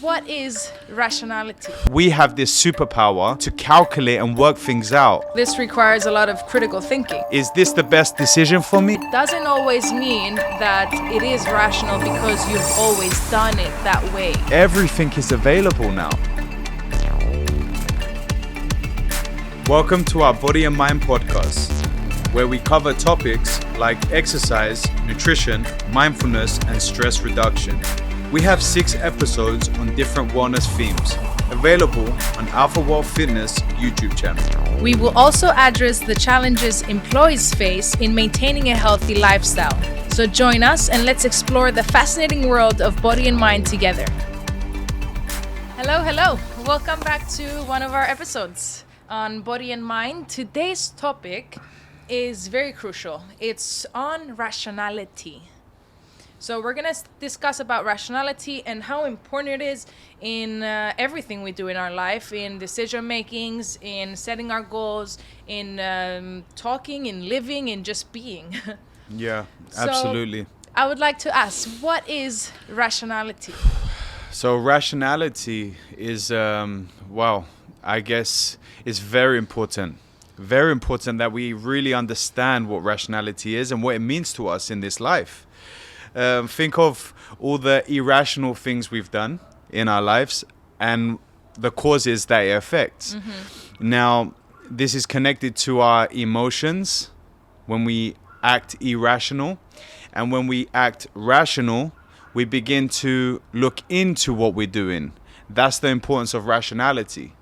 What is rationality? We have this superpower to calculate and work things out. This requires a lot of critical thinking. Is this the best decision for me? Doesn't always mean that it is rational because you've always done it that way. Everything is available now. Welcome to our Body and Mind podcast, where we cover topics like exercise, nutrition, mindfulness, and stress reduction. We have 6 episodes on different wellness themes, available on Alpha World Fitness YouTube channel. We will also address the challenges employees face in maintaining a healthy lifestyle. So join us and let's explore the fascinating world of body and mind together. Hello. Welcome back to one of our episodes on body and mind. Today's topic is very crucial. It's on rationality. So we're going to discuss about rationality and how important it is in everything we do in our life, in decision makings, in setting our goals, in talking, in living, in just being. Yeah, absolutely. So I would like to ask, what is rationality? So rationality is, I guess it's very important. Very important that we really understand what rationality is and what it means to us in this life. Think of all the irrational things we've done in our lives and the causes that it affects. Mm-hmm. Now, this is connected to our emotions when we act irrational. And when we act rational, we begin to look into what we're doing. That's the importance of rationality.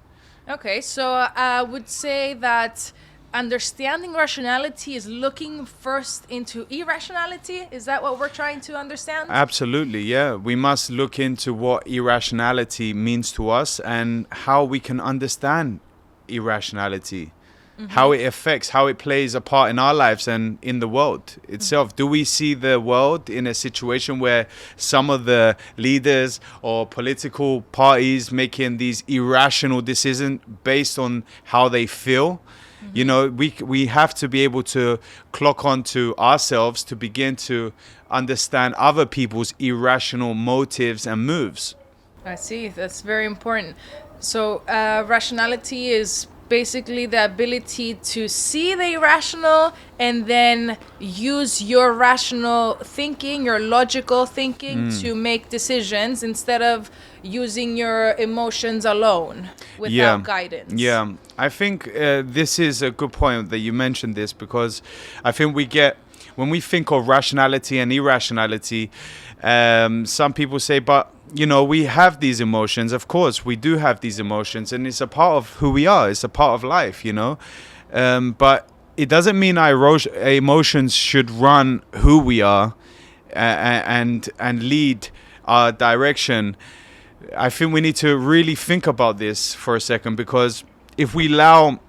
Okay, so I would say that understanding rationality is looking first into irrationality. Is that what we're trying to understand? Absolutely, yeah. We must look into what irrationality means to us and how we can understand irrationality, how it affects, how it plays a part in our lives and in the world itself. Do we see the world in a situation where some of the leaders or political parties making these irrational decisions based on how they feel? You know, we have to be able to clock onto ourselves to begin to understand other people's irrational motives and moves. I see. That's very important. So rationality is basically the ability to see the irrational and then use your rational thinking, your logical thinking to make decisions instead of using your emotions alone without guidance. Yeah, I think this is a good point that you mentioned this, because I think when we think of rationality and irrationality, some people say, but we have these emotions. Of course, we do have these emotions, and it's a part of who we are. It's a part of life, But it doesn't mean our emotions should run who we are and lead our direction. I think we need to really think about this for a second, because if we allow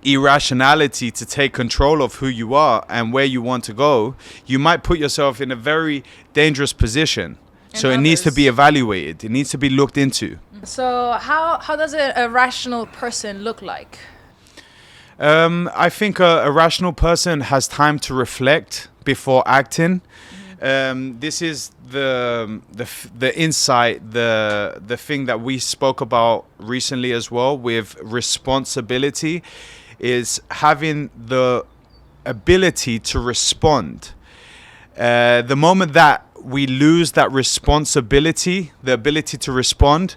irrationality to take control of who you are and where you want to go, you might put yourself in a very dangerous position. So it needs to be evaluated. It needs to be looked into. So how does a rational person look like? I think a rational person has time to reflect before acting. This is the insight, the thing that we spoke about recently as well with responsibility, is having the ability to respond. The moment that we lose that responsibility, the ability to respond,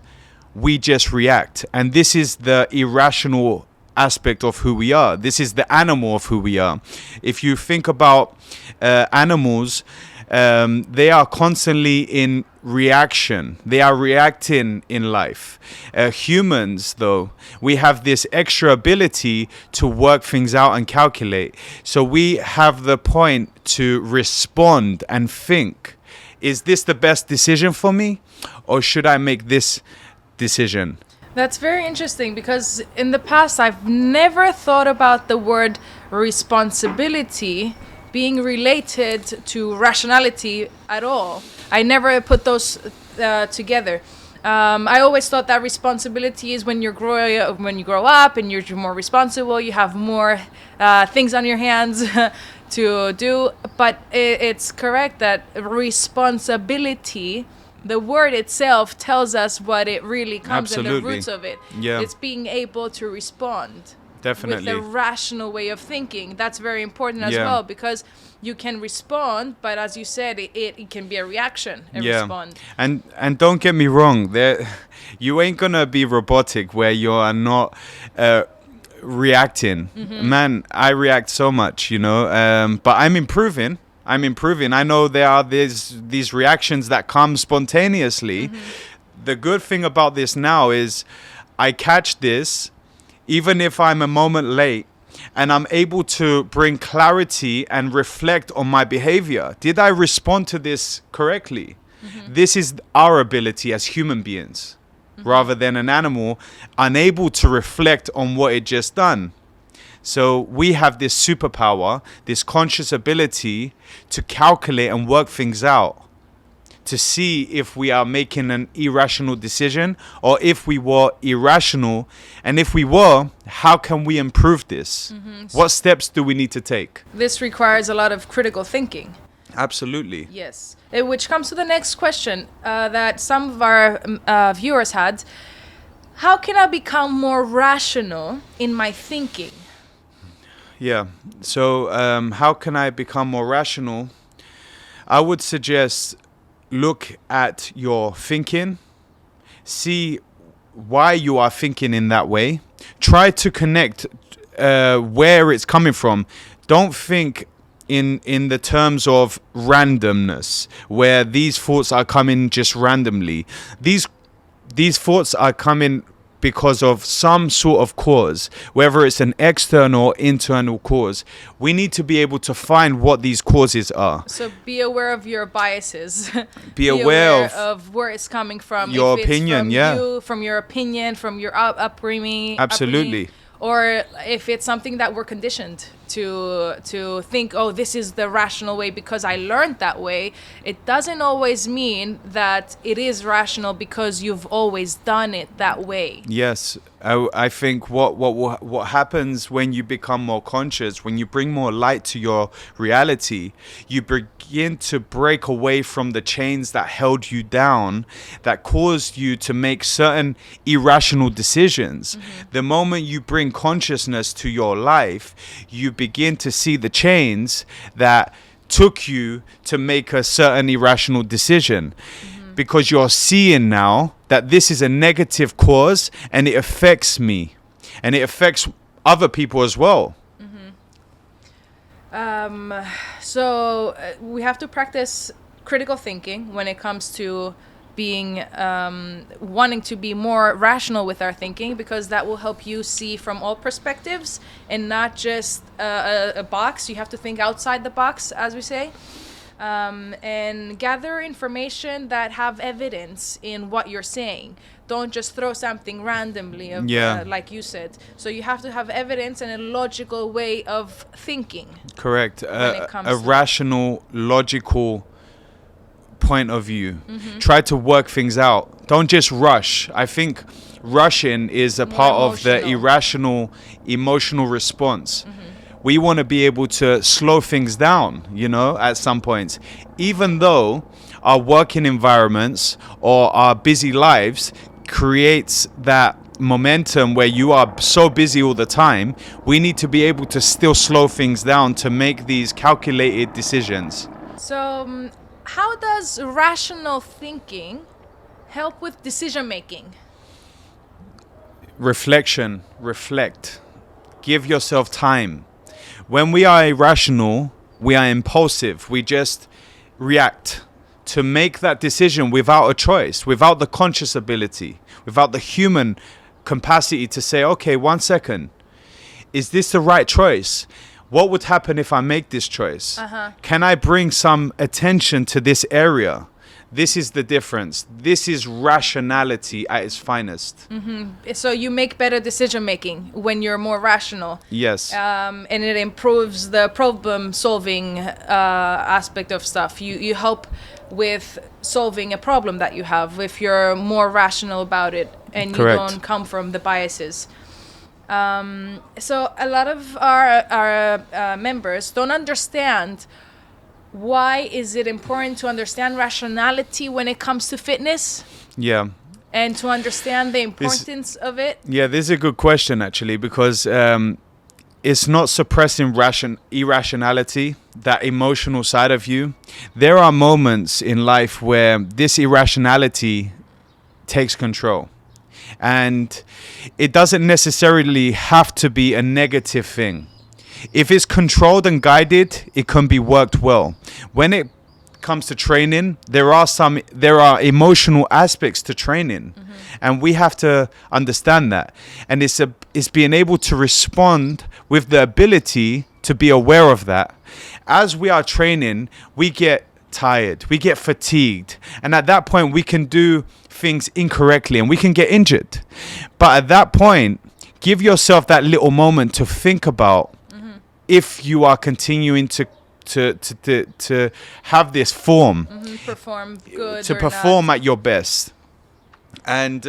we just react. And this is the irrational aspect of who we are. This is the animal of who we are. If you think about animals, they are constantly in reaction. They are reacting in life. Humans, though, we have this extra ability to work things out and calculate. So we have the point to respond and think, is this the best decision for me, or should I make this decision? That's very interesting, because in the past I've never thought about the word responsibility being related to rationality at all. I never put those together. I always thought that responsibility is when you grow up and you're more responsible, you have more things on your hands to do. But it's correct that responsibility the word itself tells us what it really comes in the Absolutely. roots of it. Yeah. It's being able to respond Definitely. with a rational way of thinking. That's very important as Yeah. well, because you can respond, but as you said, it can be a reaction, a respond. And don't get me wrong, there you ain't gonna be robotic where you are not reacting. Man, I react so much, you know, but I'm improving. I know there are these reactions that come spontaneously. The good thing about this now is I catch this even if I'm a moment late, and I'm able to bring clarity and reflect on my behavior. Did I respond to this correctly? This is our ability as human beings, rather than an animal unable to reflect on what it just done. So we have this superpower, this conscious ability to calculate and work things out, to see if we are making an irrational decision or if we were irrational. And if we were, how can we improve this? What steps do we need to take? This requires a lot of critical thinking. Absolutely. Yes. Which comes to the next question that some of our viewers had. How can I become more rational in my thinking? Yeah. So how can I become more rational? I would suggest look at your thinking, see why you are thinking in that way. Try to connect where it's coming from. Don't think in the terms of randomness, where these thoughts are coming just randomly. These thoughts are coming because of some sort of cause, whether it's an external or internal cause. We need to be able to find what these causes are. So be aware of your biases. Be aware of where it's coming from. Your if it's opinion, from yeah. you, from your opinion, from your upbringing. Absolutely. Or if it's something that we're conditioned to think, oh, this is the rational way because I learned that way. It doesn't always mean that it is rational because you've always done it that way. Yes, I think what happens when you become more conscious, when you bring more light to your reality, you begin to break away from the chains that held you down, that caused you to make certain irrational decisions. The moment you bring consciousness to your life, you begin to see the chains that took you to make a certain irrational decision. Because you're seeing now that this is a negative cause and it affects me and it affects other people as well. So we have to practice critical thinking when it comes to being wanting to be more rational with our thinking, because that will help you see from all perspectives and not just a box. You have to think outside the box, as we say. And gather information that have evidence in what you're saying. Don't just throw something randomly, like you said. So you have to have evidence and a logical way of thinking. Correct. A rational, logical point of view. Try to work things out. Don't just rush. I think rushing is a part of the irrational emotional response. We want to be able to slow things down, at some points. Even though our working environments or our busy lives creates that momentum where you are so busy all the time, we need to be able to still slow things down to make these calculated decisions. So, how does rational thinking help with decision making? Reflection. Reflect. Give yourself time. When we are irrational, we are impulsive. We just react to make that decision without a choice, without the conscious ability, without the human capacity to say, okay, 1 second, is this the right choice? What would happen if I make this choice? Can I bring some attention to this area? This is the difference. This is rationality at its finest. So you make better decision making when you're more rational. Yes. And it improves the problem solving aspect of stuff. You help with solving a problem that you have if you're more rational about it and Correct. You don't come from the biases. So a lot of our members don't understand why is it important to understand rationality when it comes to fitness Yeah. and to understand the importance of it? Yeah, this is a good question actually, because it's not suppressing irrationality, that emotional side of you. There are moments in life where this irrationality takes control. And it doesn't necessarily have to be a negative thing. If it's controlled and guided, it can be worked well. When it comes to training, there are emotional aspects to training, and we have to understand that. And it's being able to respond with the ability to be aware of that. As we are training, we get tired, we get fatigued, and at that point we can do things incorrectly and we can get injured. But at that point, give yourself that little moment to think about if you are continuing to have this form, Perform good to or perform not. at your best. And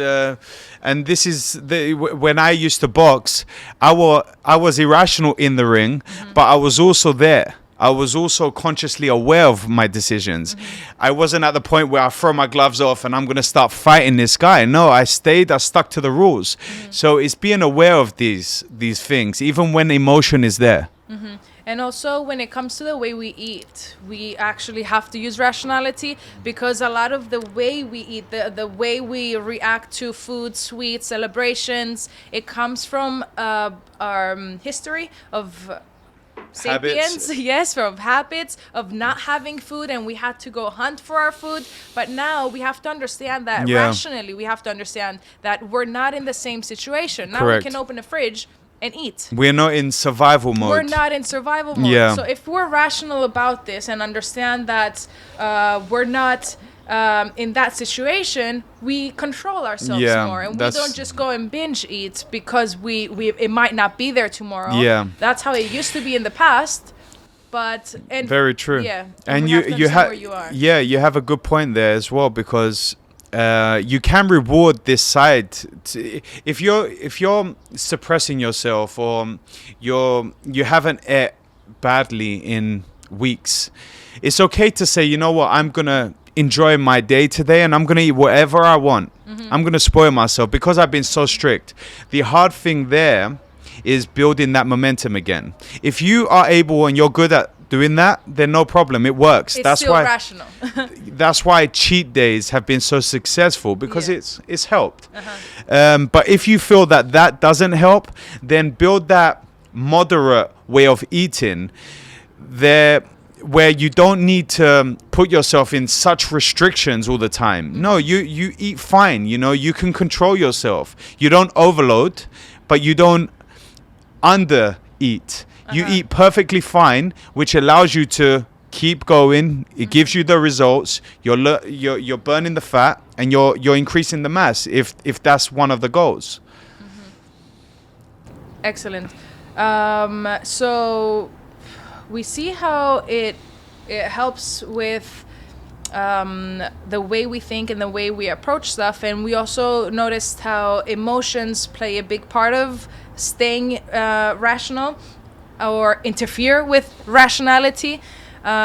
this is when I used to box, I was irrational in the ring, but I was also there. I was also consciously aware of my decisions. I wasn't at the point where I throw my gloves off and I'm going to start fighting this guy. No, I stuck to the rules. So it's being aware of these things, even when emotion is there. And also, when it comes to the way we eat, we actually have to use rationality, because a lot of the way we eat, the way we react to food, sweets, celebrations, it comes from our history of sapiens, Habits. yes, of habits, of not having food, and we had to go hunt for our food. But now we have to understand that rationally, we have to understand that we're not in the same situation. Now Correct. we can open a fridge and eat. We're not in survival mode. We're not in survival mode. Yeah. So if we're rational about this and understand that we're not in that situation, we control ourselves Yeah, more, and we that's- don't just go and binge eat because we it might not be there tomorrow. Yeah. That's how it used to be in the past. But Very true. Yeah. And we you have to you understand have where you are. yeah, you have a good point there as well, because you can reward this side if you're suppressing yourself, or you haven't ate badly in weeks. It's okay to say, you know what, I'm gonna enjoy my day today and I'm gonna eat whatever I want. I'm gonna spoil myself because I've been so strict. The hard thing there is building that momentum again. If you are able and you're good at doing that, then no problem, it works. It's That's still why rational. that's why cheat days have been so successful, because Yeah. it's helped. But if you feel that doesn't help, then build that moderate way of eating there, where you don't need to put yourself in such restrictions all the time. No, you eat fine. You can control yourself. You don't overload, but you don't under eat. You eat perfectly fine, which allows you to keep going. It gives you the results. You're burning the fat, and you're increasing the mass if that's one of the goals. Excellent. So we see how it helps with the way we think and the way we approach stuff, and we also noticed how emotions play a big part of staying rational or interfere with rationality.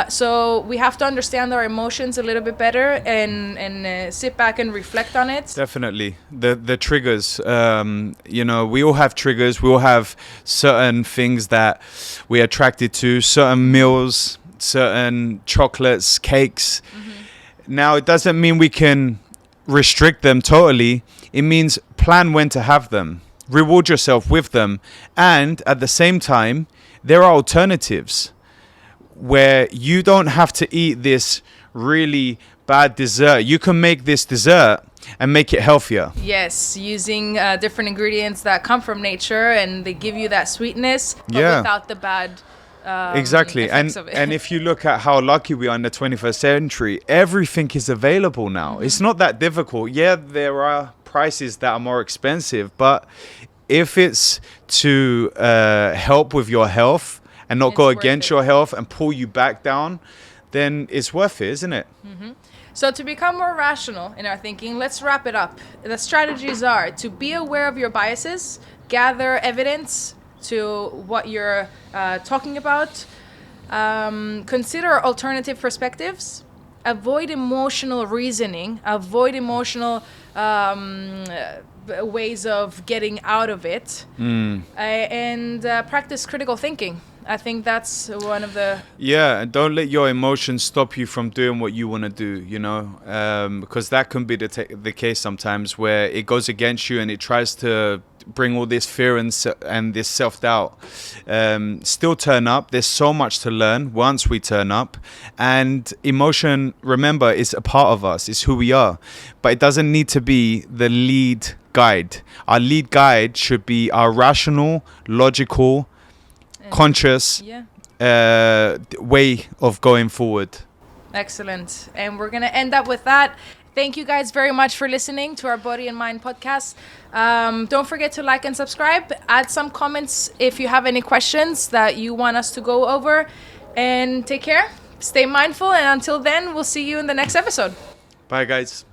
So we have to understand our emotions a little bit better and sit back and reflect on it. Definitely. The triggers, we all have triggers. We all have certain things that we're attracted to, certain meals, certain chocolates, cakes. Now, it doesn't mean we can restrict them totally. It means plan when to have them. Reward yourself with them. And at the same time, there are alternatives where you don't have to eat this really bad dessert. You can make this dessert and make it healthier. Yes, using different ingredients that come from nature, and they give you that sweetness, but Yeah. without the bad Exactly. effects of it. And if you look at how lucky we are in the 21st century, everything is available now. It's not that difficult. Yeah, there are prices that are more expensive, but if it's to help with your health and not It's go worth against it. your health and pull you back down, then it's worth it, isn't it? So to become more rational in our thinking, let's wrap it up. The strategies are to be aware of your biases, gather evidence to what you're talking about, Consider alternative perspectives. Avoid emotional reasoning. Avoid emotional ways of getting out of it. And practice critical thinking. I think that's one of the... Yeah, and don't let your emotions stop you from doing what you want to do, you know, because that can be the case sometimes, where it goes against you and it tries to bring all this fear and this self-doubt. Still turn up. There's so much to learn once we turn up. And emotion, remember, is a part of us. It's who we are. But it doesn't need to be the lead guide. Our lead guide should be our rational, logical, conscious way of going forward. Excellent. And we're going to end up with that. Thank you guys very much for listening to our Body and Mind podcast. Don't forget to like and subscribe. Add some comments if you have any questions that you want us to go over. And take care. Stay mindful. And until then, we'll see you in the next episode. Bye, guys.